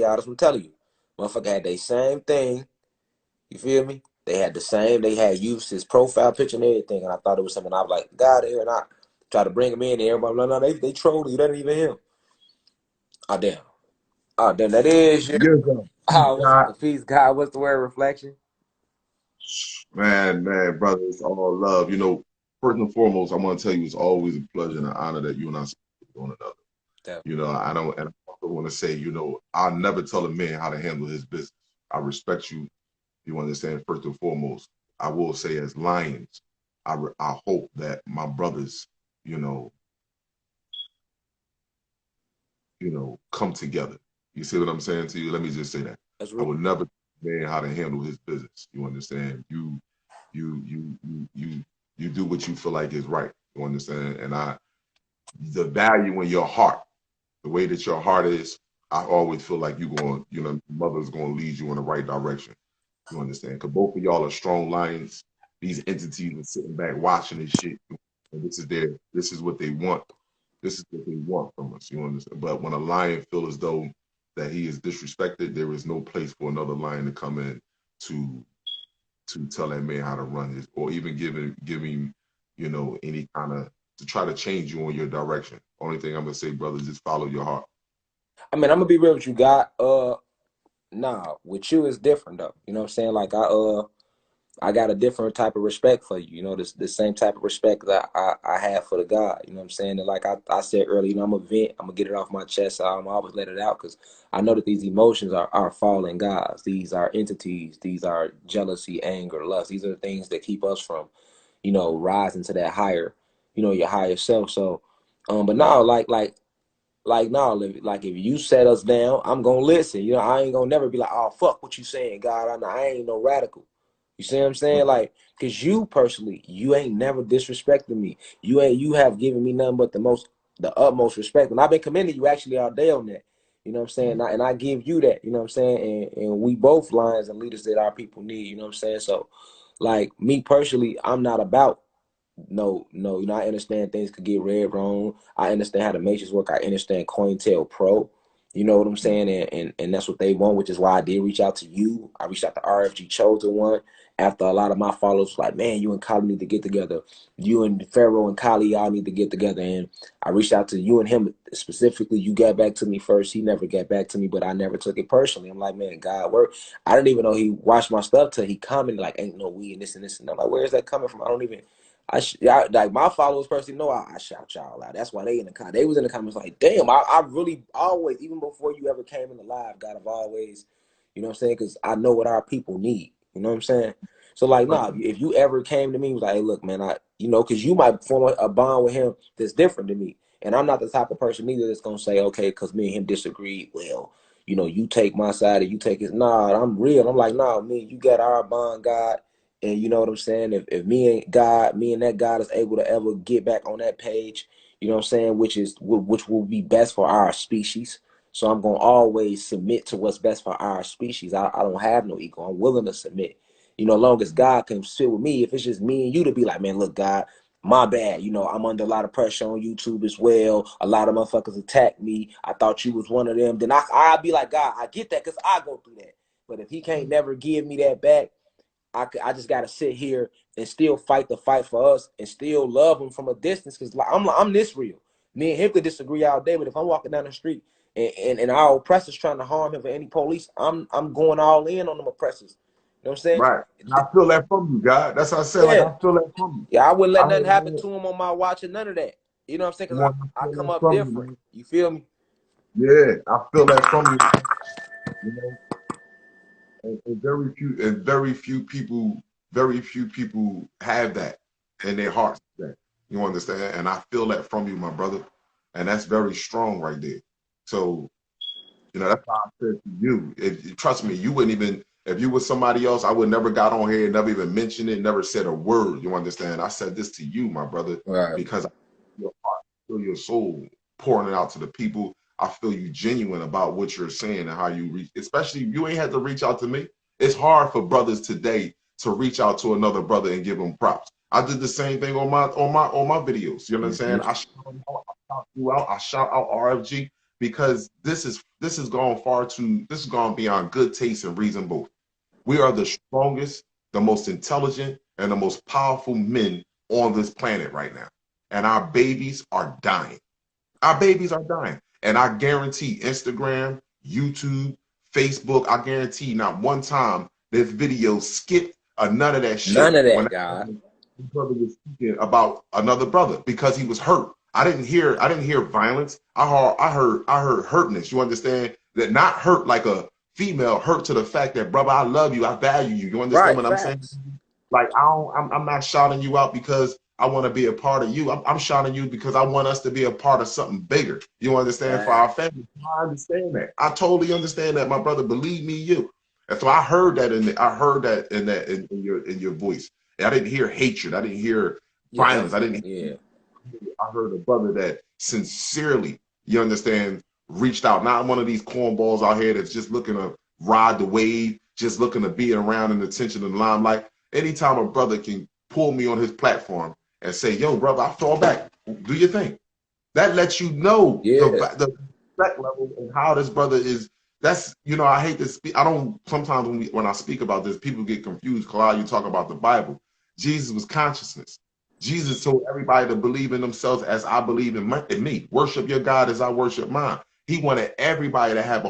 y'all, that's what I'm telling you. Motherfucker had the same thing. You feel me? They had the same. They had used his profile picture and everything, and I thought it was something. I was like, God, here, and I tried to bring him in. And everybody, no, they trolled you. That ain't even him. Oh damn. Oh damn. That is you. Yes, Oh, what's God. the peace, God? What's the word? Reflection. Man, brother, it's all love. First and foremost, I want to tell you it's always a pleasure and an honor that you and I speak with one another. Definitely. I don't, and I also want to say, I'll never tell a man how to handle his business. I respect you. You understand? First and foremost, I will say, as lions, I hope that my brothers, you know, come together. You see what I'm saying to you? Let me just say that. That's I real. would never tell a man how to handle his business. You understand? You do what you feel like is right. You understand? And the value in your heart, the way that your heart is, I always feel like mother's going to lead you in the right direction. You understand? Because both of y'all are strong lions. These entities are sitting back watching this shit. And this is what they want. This is what they want from us. You understand? But when a lion feels as though that he is disrespected, there is no place for another lion to come in to tell that man how to run his, or even give him, any kind of, to try to change you on your direction. Only thing I'm gonna say, brother, just follow your heart. I mean, I'm gonna be real with you, God. Nah, with you is different though. You know what I'm saying? Like I got a different type of respect for you. You know, the same type of respect that I have for the God. You know what I'm saying? And like I said earlier, I'm a vent. I'm gonna get it off my chest. So I'm always let it out because I know that these emotions are fallen gods. These are entities. These are jealousy, anger, lust. These are the things that keep us from, rising to that higher, your higher self. So, but now, like no, if you set us down, I'm gonna listen. I ain't gonna never be like, oh fuck what you saying, God. I ain't no radical. You see what I'm saying? Like, cause you personally, you ain't never disrespected me. You have given me nothing but the utmost respect. And I've been commending you actually all day on that. You know what I'm saying? And I give you that, you know what I'm saying? And we both lions and leaders that our people need, you know what I'm saying? So like me personally, I'm not about no, I understand things could get read wrong. I understand how the matrix work. I understand COINTEL Pro. You know what I'm saying? And that's what they want, which is why I did reach out to you. I reached out to RFG Chosen One after a lot of my followers like, man, you and Kali need to get together. You and Pharaoh and Kali, y'all need to get together. And I reached out to you and him specifically. You got back to me first. He never got back to me, but I never took it personally. I'm like, man, God, where I didn't even know he watched my stuff till he commented like, ain't no we and this and this. And I'm like, where is that coming from? I don't even like my followers personally know I shout y'all out. That's why they in the comments. They was in the comments like, damn, I really always, even before you ever came in the live, God, I've always, you know what I'm saying? Because I know what our people need. You know what I'm saying? So like, nah, if you ever came to me and was like, hey, look, man, because you might form a bond with him that's different than me. And I'm not the type of person either that's gonna say, okay, because me and him disagree. Well, you take my side and you take his. Nah, I'm real. I'm like, nah, me, you got our bond, God. And you know what I'm saying? If me and that God is able to ever get back on that page, you know what I'm saying, which will be best for our species. So I'm gonna always submit to what's best for our species. I don't have no ego. I'm willing to submit. Long as God can sit with me. If it's just me and you to be like, man, look, God, my bad. I'm under a lot of pressure on YouTube as well. A lot of motherfuckers attack me. I thought you was one of them. Then I'll be like, God, I get that because I go through that. But if he can't never give me that back, I just gotta sit here and still fight the fight for us and still love him from a distance because I'm this real. Me and him could disagree all day, but if I'm walking down the street and our oppressors trying to harm him for any police, I'm going all in on them oppressors. You know what I'm saying? Right. And I feel that from you, God. That's what I said. Like, Yeah, I feel that from you. yeah. I wouldn't let I nothing want, happen to him on my watch and none of that. You know what I'm saying? Because I feel come that up from you, different. man. You feel me? Yeah, I feel that from you. You know, and very few people have that in their hearts. That you understand, and I feel that from you, my brother, and that's very strong right there. So that's why I said to you. Trust me, you wouldn't even if you was somebody else. I would never got on here, never even mentioned it, never said a word. You understand? I said this to you, my brother, Right. because I feel your heart, feel your soul pouring it out to the people. I feel you genuine about what you're saying and how you reach. Especially you ain't had to reach out to me. It's hard for brothers today to reach out to another brother and give them props. I did the same thing on my videos. You know what I'm saying? Mm-hmm. I shout you out. I shout out RFG. because this is gone far too. This has gone beyond good taste and reason both. We are the strongest, the most intelligent, and the most powerful men on this planet right now, and our babies are dying. Our babies are dying. And I guarantee Instagram, YouTube, Facebook, I guarantee not one time this video skipped or none of that None shit of when that, that God. brother was speaking about another brother because he was hurt. I didn't hear violence. I heard hurtness. You understand? That not hurt like a female, hurt to the fact that, brother, I love you, I value you. You understand Right, what I'm saying? facts. Like I'm not shouting you out because I want to be a part of you. I'm shouting you because I want us to be a part of something bigger. You understand? For our Facts. family. I understand that. I totally understand that, my brother. Believe me, you. And so I heard that in your voice. And I didn't hear hatred. I didn't hear Yeah, violence. I definitely. didn't. Yeah. I heard a brother that sincerely, you understand, reached out. Not one of these cornballs out here that's just looking to ride the wave, just looking to be around in the attention and limelight. Anytime a brother can pull me on his platform and say, "Yo, brother, I fall back. Do your thing." That lets you know Yeah. the respect level and how this brother is. That's, I hate to speak. I don't sometimes when I speak about this, people get confused. Cloud, you talk about the Bible. Jesus was consciousness. Jesus told everybody to believe in themselves as I believe in me. Worship your God as I worship mine. He wanted everybody to have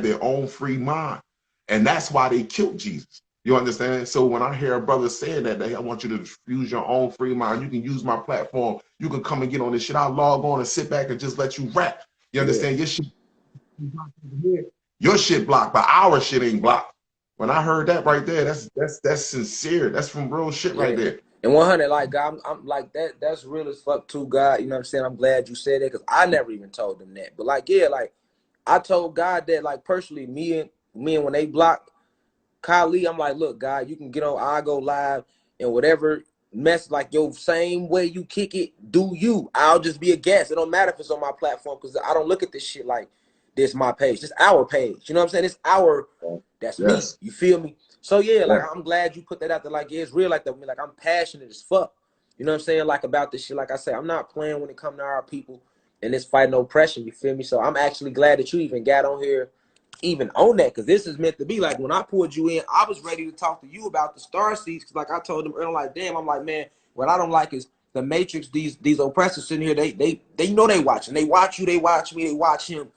their own free mind, and that's why they killed Jesus. You understand? So when I hear a brother saying that, I want you to use your own free mind. You can use my platform. You can come and get on this shit. I'll log on and sit back and just let you rap. You Yeah. understand? Your shit blocked, but our shit ain't blocked. When I heard that right there, that's sincere. That's from real shit right Yeah. there. And 100, like, God, I'm like that. That's real as fuck too, God. You know what I'm saying? I'm glad you said that because I never even told them that. But like, yeah, like I told God that, like, personally, me and when they blocked Kylie, I'm like, look, God, you can get on, I go live and whatever mess, like your same way you kick it, do you. I'll just be a guest. It don't matter if it's on my platform because I don't look at this shit like this my page. This our page. You know what I'm saying? It's our, that's me. Yes. You feel me? So yeah, like Yes. I'm glad you put that out there. Like, yeah, it's real like that. Like I'm passionate as fuck. You know what I'm saying? Like about this shit. Like I say, I'm not playing when it comes to our people and this fighting oppression. You feel me? So I'm actually glad that you even got on here even on that, because this is meant to be. Like when I pulled you in, I was ready to talk to you about the star seeds, because like I told them earlier, like, damn, I'm like, man, what I don't like is the matrix. These oppressors sitting here, they know they watching, they watch you, they watch me, they watch him.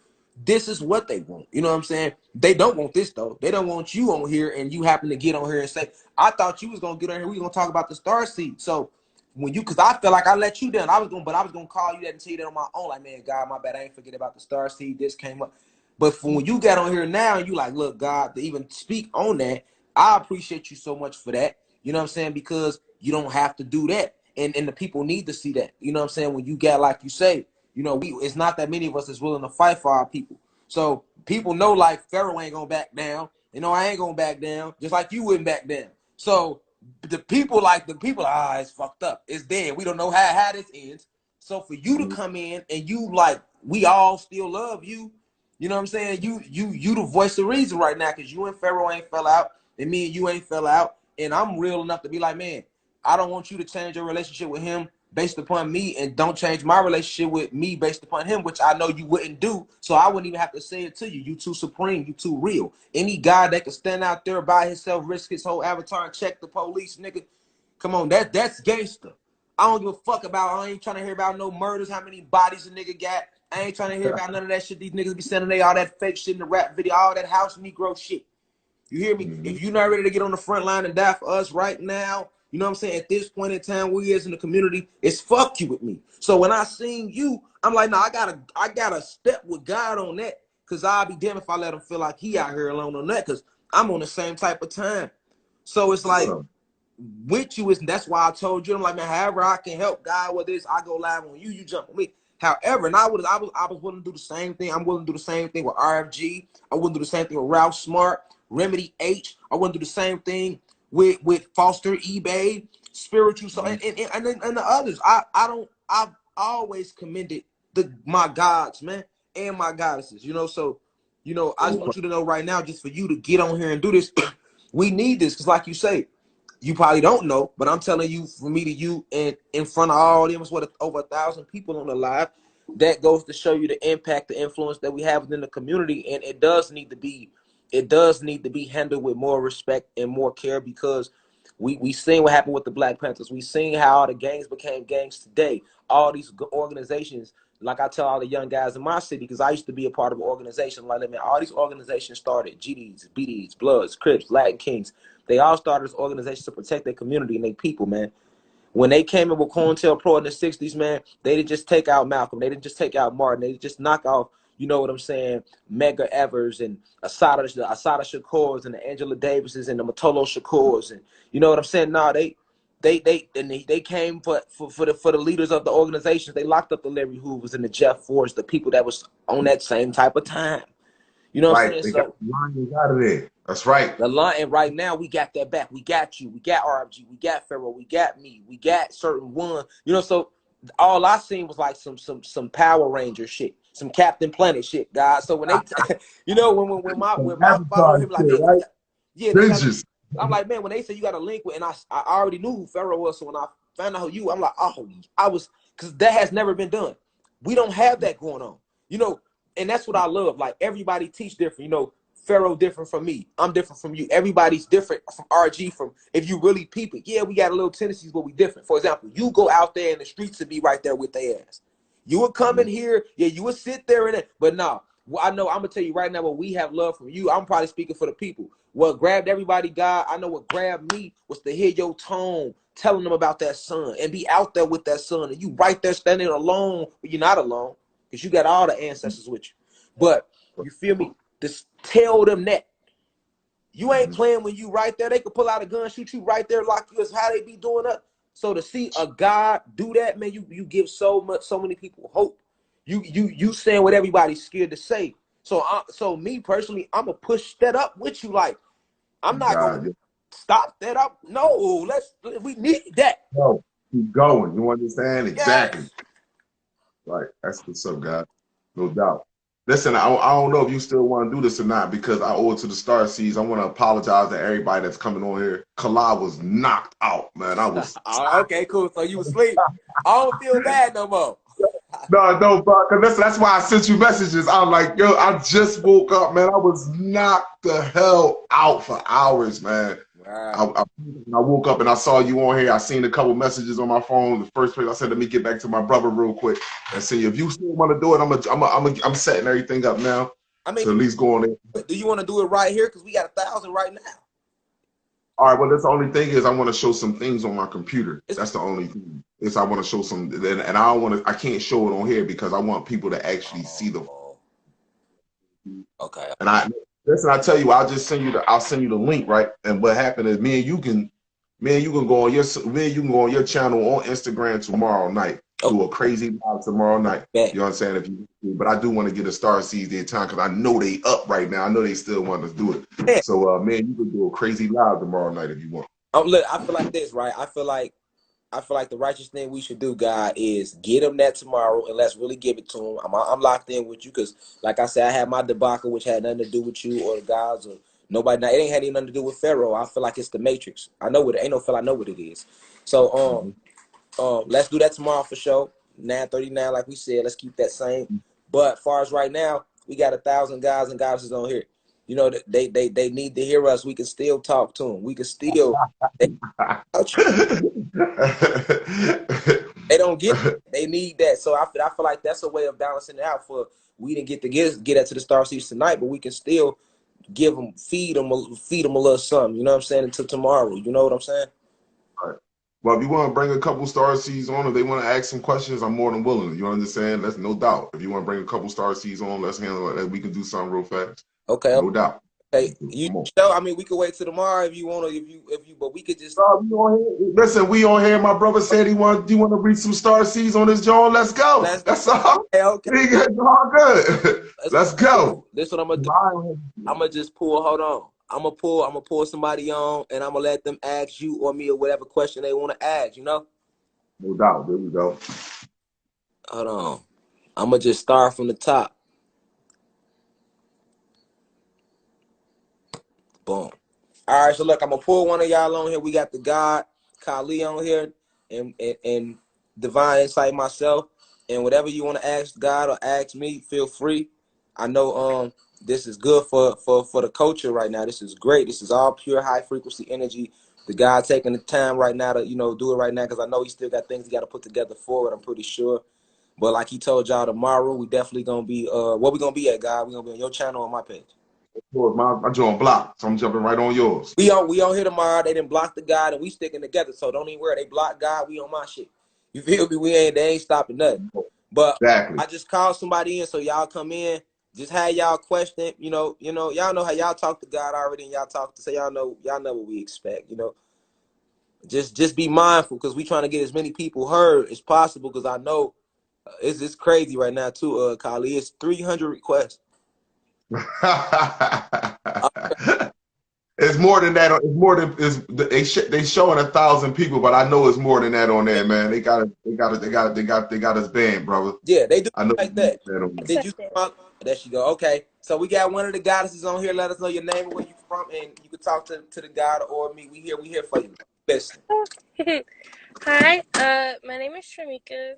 This is what they want. You know what I'm saying? They don't want this though. They don't want you on here and you happen to get on here and say, I thought you was gonna get on here, we gonna talk about the star seed. So when you, because I felt like I let you down, I was gonna call you that and tell you that on my own, like, man, God, my bad, I ain't forget about the star seed, this came up. But for when you got on here now and you like, look, God, to even speak on that, I appreciate you so much for that. You know what I'm saying? Because you don't have to do that. And the people need to see that. You know what I'm saying? When you got, like you say, it's not that many of us that's willing to fight for our people. So people know, like, Pharaoh ain't gonna back down. I ain't gonna back down, just like you wouldn't back down. So the people, it's fucked up. It's dead. We don't know how this ends. So for you to come in and you like, we all still love you. You know what I'm saying? You the voice of reason right now, because you and Pharaoh ain't fell out, and me and you ain't fell out, and I'm real enough to be like, man, I don't want you to change your relationship with him based upon me, and don't change my relationship with me based upon him, which I know you wouldn't do. So I wouldn't even have to say it to you. You too supreme. You too real. Any guy that can stand out there by himself, risk his whole avatar, and check the police, nigga, come on, that's gangster. I don't give a fuck about. I ain't trying to hear about no murders. How many bodies a nigga got? I ain't trying to hear about none of that shit. These niggas be sending they all that fake shit in the rap video, all that house Negro shit. You hear me? Mm-hmm. If you're not ready to get on the front line and die for us right now, you know what I'm saying? At this point in time, we as in the community, it's fuck you with me. So when I seen you, I'm like, no, I gotta step with God on that, because I'll be damned if I let him feel like he out here alone on that, because I'm on the same type of time. So it's like, with you, is that's why I told you, I'm like, man, however I can help God with this, I go live on you, you jump on me. However, and I was willing to do the same thing. I'm willing to do the same thing with RFG. I willing to do the same thing with Ralph Smart, Remedy H. I willing to do the same thing with Foster, eBay, Spiritual, so and the others. I've always commended my gods, man, and my goddesses. So I just want you to know right now, just for you to get on here and do this, we need this, because like you say, you probably don't know, but I'm telling you, for me to you, and in front of all them, was what, over 1,000 people on the live. that goes to show you the impact, the influence that we have within the community, and it does need to be handled with more respect and more care, because we seen what happened with the Black Panthers. We seen how all the gangs became gangs today. All these organizations, like I tell all the young guys in my city, because I used to be a part of an organization like that, man. All these organizations started, GDs, BDs, Bloods, Crips, Latin Kings. They all started as organizations to protect their community and their people, man. When they came in with COINTELPRO in the 60s, man, they didn't just take out Malcolm. They didn't just take out Martin. They didn't just knock off, you know what I'm saying, Medgar Evers and Assata Shakurs and the Angela Davises and the Matolo Shakurs, and you know what I'm saying? No, they came for the leaders of the organizations. They locked up the Larry Hoovers and the Jeff Fords, the people that was on that same type of time. You know what I'm Right. saying? They got So the lions out of there. That's right. the line, and right now we got that back. We got you. We got RFG. We got Pharaoh. We got me. We got certain one. You know, so all I seen was like some Power Ranger shit, some Captain Planet shit, guys. So when they, you know, when Some my follow Avatar him like, shit, hey, right? yeah, they got. Ninjas. I'm like, man, when they say you got a link with, and I already knew who Pharaoh was. So when I found out who you, I'm like, oh, I was, because that has never been done. We don't have that going on, you know, and that's what I love. Like everybody teach different, you know. Pharaoh different from me. I'm different from you. Everybody's different from RG. From if you really peep it, yeah, we got a little tendencies, but we different. For example, you go out there in the streets and be right there with their ass. You would come in here, yeah, you would sit there in it, but nah. Well, I know I'm gonna tell you right now what we have love from you. I'm probably speaking for the people. What grabbed everybody, God, I know what grabbed me was to hear your tone, telling them about that son, and be out there with that son, and you right there standing alone, but you're not alone because you got all the ancestors with you. But you feel me? Just tell them that you ain't playing when you right there. They could pull out a gun, shoot you right there, lock you. Is how they be doing up. So to see a God do that, man, you give so many people hope. You saying what everybody's scared to say. So me personally, I'm gonna push that up with you. Like I'm not gonna God, yeah. stop that up. No, we need that. No, keep going. You understand? Exactly. Yes. Right. That's what's up, guys. No doubt. Listen, I don't know if you still want to do this or not because I owe it to the Star Seeds. I want to apologize to everybody that's coming on here. Kala was knocked out, man. I was Okay, cool. So you asleep. I don't feel bad no more. no, bro. Because that's why I sent you messages. I'm like, yo, I just woke up, man. I was knocked the hell out for hours, man. Right. I woke up and I saw you on here. I seen a couple messages on my phone. The first place I said, let me get back to my brother real quick and see if you still want to do it. I'm setting everything up now I to mean, at least go on there. do you want to do it right here? Because we got 1,000 right now. All right. Well, that's the only thing is I want to show some things on my computer. It's That's the only thing. Is I want to show some, and I don't want to. I can't show it on here because I want people to actually see the. okay. And I listen. I tell you, I'll send you the link, right? And what happened is me and you can go on your channel on Instagram tomorrow night. Oh, Do a crazy live tomorrow night. bet. You know what I'm saying? But I do want to get a Star Seeds their time because I know they up right now. I know they still want to do it. Yeah. So man, you can do a crazy live tomorrow night if you want. Look, I feel like this, right? I feel like the righteous thing we should do, God, is get them that tomorrow, and let's really give it to them. I'm locked in with you because, like I said, I had my debacle, which had nothing to do with you or the guys or nobody. Now, it ain't had nothing to do with Pharaoh. I feel like it's the Matrix. I know what it ain't. No feel I know what it is. So let's do that tomorrow for sure. 9:39, like we said. Let's keep that same. But as far as right now, we got 1,000 guys and goddesses on here. You know, they need to hear us. We can still talk to them. We can still. They don't get it. They need that. So I feel like that's a way of balancing it out. For we didn't get to get that to the Star Seeds tonight, but we can still give them, feed them a little something. You know what I'm saying? Until tomorrow. You know what I'm saying? All right. Well, if you want to bring a couple Star Seeds on, if they want to ask some questions, I'm more than willing. You understand? That's no doubt. If you want to bring a couple Star Seeds on, let's handle it. We can do something real fast. Okay. No doubt. Hey, you show. I mean, we could wait till tomorrow if you want to. If you, but we could just. We on here. Listen, we on here. My brother said do you want to read some Star Seeds on this joint? Let's go. That's all. Okay. It's all good. Let's go. This is what I'm gonna do. I'm gonna just pull. Hold on. I'm gonna pull somebody on, and I'm gonna let them ask you or me or whatever question they want to ask. You know. No doubt. There we go. Hold on. I'm gonna just start from the top. Boom. All right, so look, I'm gonna pull one of y'all on here. We got the God, Kali on here, and Divine Insight myself. And whatever you want to ask God or ask me, feel free. I know this is good for the culture right now. This is great. This is all pure high frequency energy. The guy taking the time right now to do it right now, because I know he still got things he got to put together for it. I'm pretty sure. But like he told y'all, tomorrow we definitely gonna be what we gonna be at, God? We gonna be on your channel, on my page. Of course, my joint blocked, so I'm jumping right on yours. We on here tomorrow. They didn't block the guy, and we sticking together. So don't even worry. They blocked God. We on my shit. You feel me? They ain't stopping nothing. But Exactly. I just called somebody in, so y'all come in. Just had y'all question. Y'all know how y'all talk to God already, and y'all talk to say y'all know what we expect. Just be mindful, because we trying to get as many people heard as possible. Because I know it's crazy right now too. Kali, it's 300 requests. It's more than that. It's more than they showing 1,000 people, but I know it's more than that on there, man. They got us banned, brother. Yeah, they do I know like that. Did you Accepted. There she go. Okay, so we got one of the goddesses on here. Let us know your name and where you from, and you can talk to the god or me. We here for you. Listen. Hi, my name is Tramika.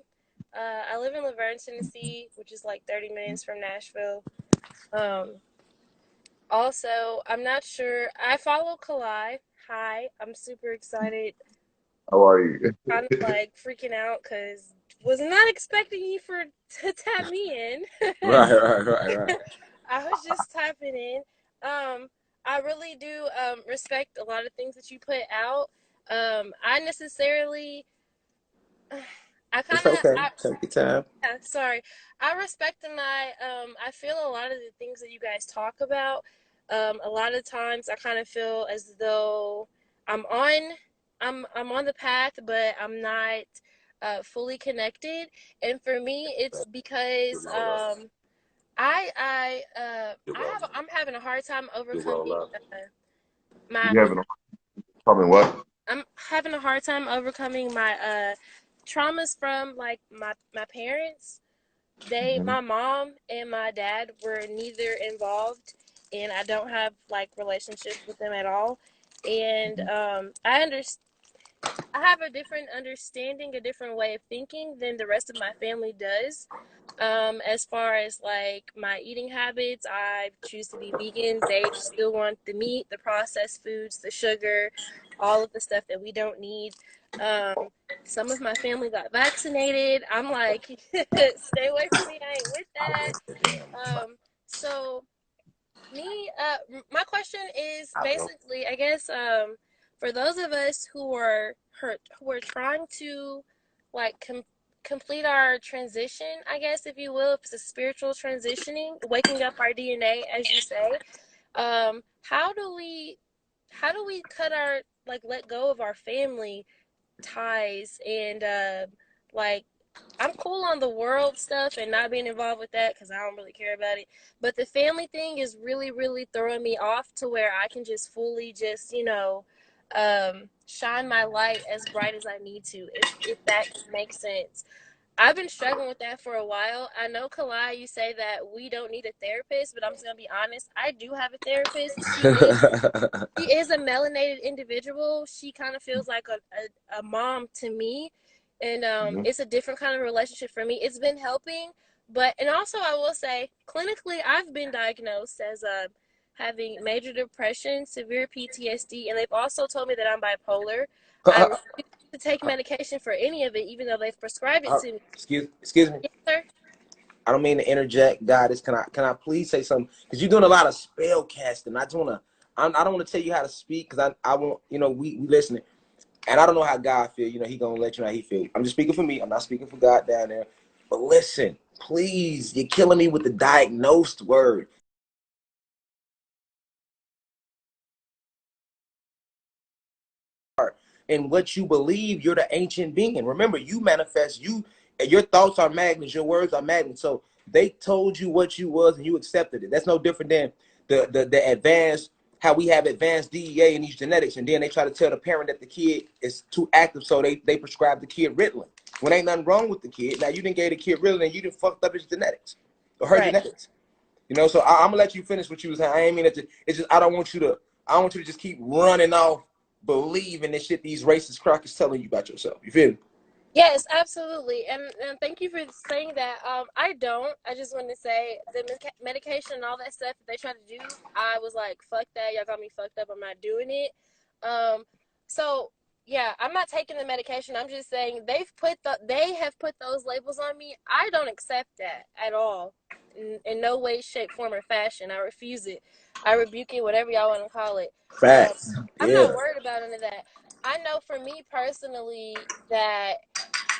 I live in Laverne, Tennessee, which is like 30 minutes from Nashville. Um, Also, I'm not sure. I follow Kalai. Hi, I'm super excited. How are you? Kind of like freaking out because was not expecting you to tap me in. Right. I was just tapping in. I really do respect a lot of things that you put out. I necessarily, I kind It's of, okay. Take your time. yeah, sorry. I respect and I feel a lot of the things that you guys talk about. A lot of times I kind of feel as though I'm on, I'm on the path, but I'm not fully connected. And for me, it's because I'm having a hard time overcoming my You having a problem? What? I'm having a hard time overcoming my traumas from like my parents. Mhm. My mom and my dad were neither involved, and I don't have like relationships with them at all. And I have a different understanding, a different way of thinking than the rest of my family does. As far as like my eating habits, I choose to be vegan. They still want the meat, the processed foods, the sugar, all of the stuff that we don't need. Um, some of my family got vaccinated. I'm like, stay away from me. I ain't with that. So my question is basically, I guess, for those of us who are trying to like complete our transition, I guess, if you will, if it's a spiritual transitioning, waking up our DNA, as you say, um, how do we cut our like let go of our family ties and like I'm cool on the world stuff and not being involved with that because I don't really care about it. But the family thing is really, really throwing me off to where I can just fully just, shine my light as bright as I need to, if that makes sense. I've been struggling with that for a while. I know, Kalai, you say that we don't need a therapist, but I'm just gonna be honest. I do have a therapist. She is a melanated individual. She kind of feels like a mom to me. And Mhm. it's a different kind of relationship for me. It's been helping. And also I will say, clinically, I've been diagnosed as having major depression, severe PTSD, and they've also told me that I'm bipolar. I refuse to take medication for any of it, even though they've prescribed it to me. Excuse me. Yes, sir. I don't mean to interject, Goddess. Can I please say something? Because you're doing a lot of spell casting. I don't want to tell you how to speak, because I want, we listening. And I don't know how God feel. He gonna let you know how he feel. I'm just speaking for me. I'm not speaking for God down there. But listen, please, you're killing me with the diagnosed word. And what you believe, you're the ancient being. Remember, you manifest. Your thoughts are magnets. Your words are magnets. So they told you what you was, and you accepted it. That's no different than the advanced, how we have advanced DEA in these genetics, and then they try to tell the parent that the kid is too active, so they prescribe the kid Ritalin. When ain't nothing wrong with the kid. Now you didn't give the kid Ritalin, and you didn't fucked up his genetics or her Right. genetics. So I'm gonna let you finish what you was saying. I ain't mean it to. It's just I don't want you to just keep running off believing this shit these racist crackers telling you about yourself. You feel me? Yes, absolutely. And thank you for saying that. I don't. I just want to say the medication and all that stuff that they try to do, I was like, fuck that. Y'all got me fucked up. I'm not doing it. Um, so yeah, I'm not taking the medication. I'm just saying they have put those labels on me. I don't accept that at all. In no way, shape, form, or fashion. I refuse it. I rebuke it, whatever y'all want to call it. Um, Facts. I'm Yeah. not worried about any of that. I know for me personally that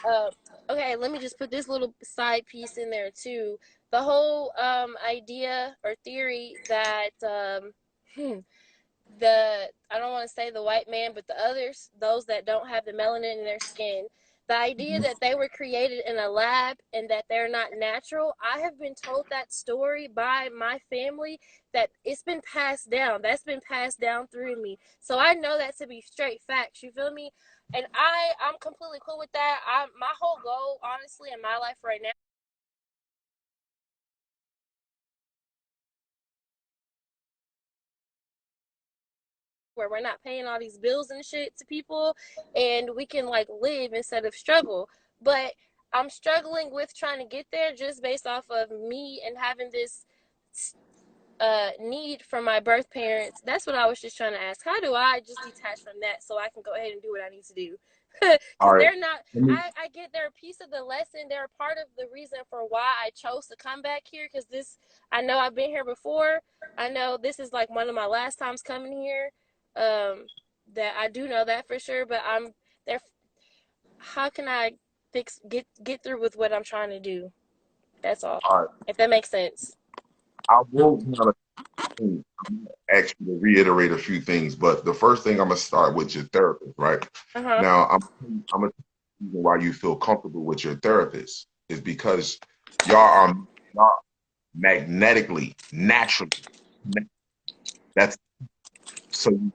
uh, okay, let me just put this little side piece in there too. The whole idea or theory that the I don't want to say the white man, but the others, those that don't have the melanin in their skin, the idea that they were created in a lab and that they're not natural. I have been told that story by my family, that it's been passed down. That's been passed down through me. So I know that to be straight facts. You feel me? And I'm completely cool with that. My whole goal, honestly, in my life right now, where we're not paying all these bills and shit to people, and we can like live instead of struggle. But I'm struggling with trying to get there just based off of me and having this need from my birth parents. That's what I was just trying to ask. How do I just detach from that so I can go ahead and do what I need to do? All Because right. they're not, Let me, I get they're a piece of the lesson. They're a part of the reason for why I chose to come back here. Because this, I know I've been here before. I know this is like one of my last times coming here. Um, that I do know that for sure. But I'm there. How can I get through with what I'm trying to do? That's all. all right. If that makes sense. I will kind of ask you to reiterate a few things, but the first thing I'm gonna start with your therapist, right? Uh huh. Now, I'm gonna tell you the reason why you feel comfortable with your therapist is because y'all are magnetically, naturally. That's so you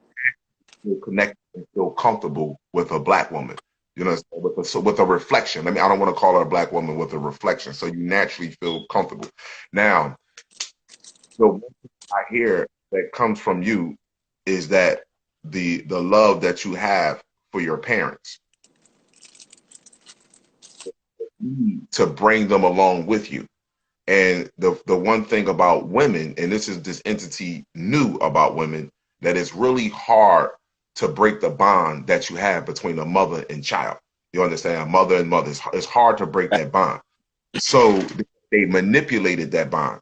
feel connected and feel comfortable with a black woman. You know, with a reflection. I don't want to call her a black woman with a reflection. So you naturally feel comfortable. Now, the one thing I hear that comes from you is that the love that you have for your parents, to bring them along with you. And the one thing about women, and this entity knew about women, that it's really hard to break the bond that you have between a mother and child. You understand? A mother and mother. It's hard to break that bond. So they manipulated that bond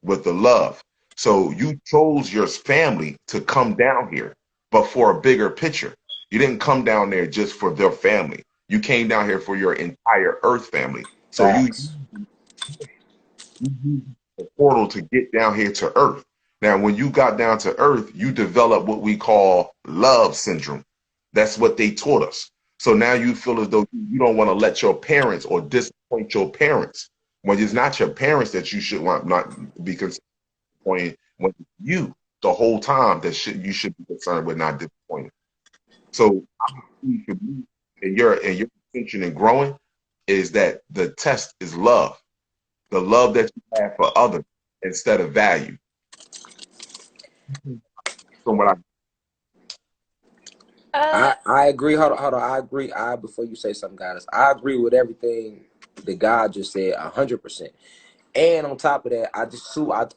with the love. So you chose your family to come down here, but for a bigger picture. You didn't come down there just for their family. You came down here for your entire Earth family. So Facts. you used the portal to get down here to Earth. Now, when you got down to Earth, you developed what we call love syndrome. That's what they taught us. So now you feel as though you don't want to let your parents or disappoint your parents. When it's not your parents that you should want not be disappointed, when it's you the whole time that you should be concerned with not disappointing. So for me, and your attention and growing is that the test is love, the love that you have for others instead of value. So what I Uh, I agree. Hold on. I agree. Before you say something, guys, I agree with everything that God just said 100%. And on top of that, I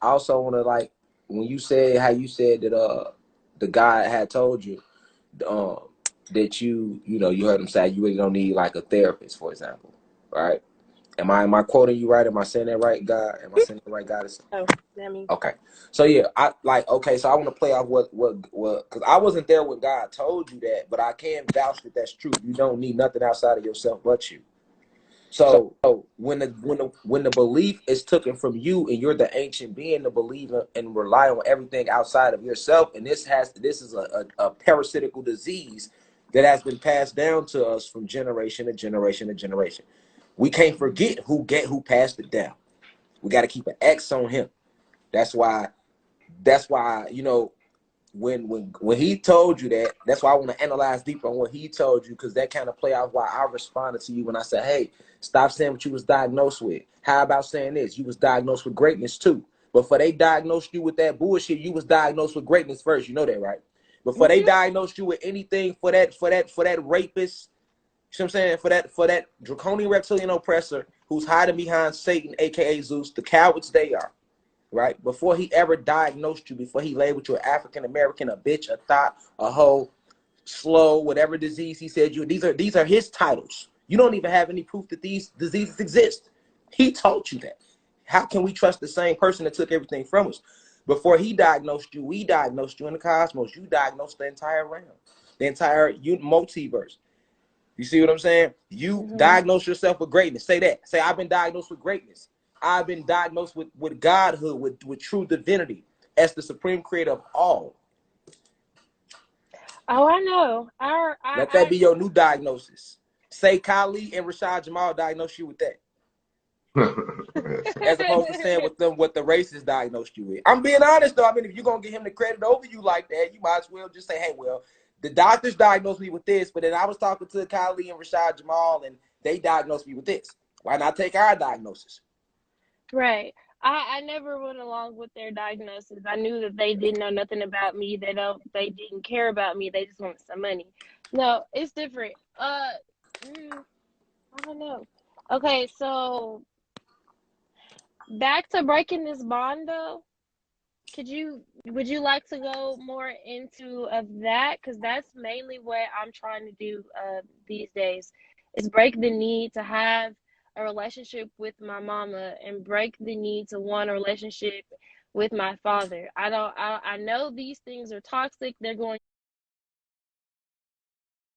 also want to like when you said how you said that the guy had told you um that you heard him say you really don't need like a therapist, for example, right? Am I quoting you right? Am I saying that right, God? Am I saying that right, God? oh, I mean, Okay. So yeah, I like okay, so I want to play off what cuz I wasn't there when God told you that, but I can vouch that that's true. You don't need nothing outside of yourself but you. So when the belief is taken from you and you're the ancient being to believe and rely on everything outside of yourself, and this is a parasitical disease that has been passed down to us from generation to generation to generation. We can't forget who passed it down. We got to keep an X on him. That's why when he told you that, that's why I want to analyze deeper on what he told you, because that kind of play out why I responded to you when I said, hey, stop saying what you was diagnosed with. How about saying this? You was diagnosed with greatness too. Before they diagnosed you with that bullshit, you was diagnosed with greatness first. You know that, right? Before they mm-hmm. diagnosed you with anything for that rapist, See what I'm saying? For that draconian reptilian oppressor who's hiding behind Satan, aka Zeus, the cowards they are, right? Before he ever diagnosed you, before he labeled you an African American, a bitch, a thought, a hoe, slow, whatever disease he said you. These are his titles. You don't even have any proof that these diseases exist. He taught you that. How can we trust the same person that took everything from us? Before he diagnosed you, we diagnosed you in the cosmos. You diagnosed the entire realm, the entire multiverse. You see what I'm saying? You diagnose yourself with greatness. Say that. Say, I've been diagnosed with greatness. I've been diagnosed with godhood, with true divinity as the supreme creator of all. Oh, I know. Let that be your new diagnosis. Say Kali and Rashad Jamal diagnosed you with that. As opposed to saying with them what the racist diagnosed you with. I'm being honest though. I mean, if you're gonna get him the credit over you like that, you might as well just say, hey, well, the doctors diagnosed me with this, but then I was talking to Kylie and Rashad Jamal and they diagnosed me with this. Why not take our diagnosis? Right. I never went along with their diagnosis. I knew that they didn't know nothing about me. They didn't care about me. They just wanted some money. No, it's different. I don't know. Okay, so back to breaking this bond though. Would you like to go more into of that? Because that's mainly what I'm trying to do these days is break the need to have a relationship with my mama and break the need to want a relationship with my father. I know these things are toxic. They're going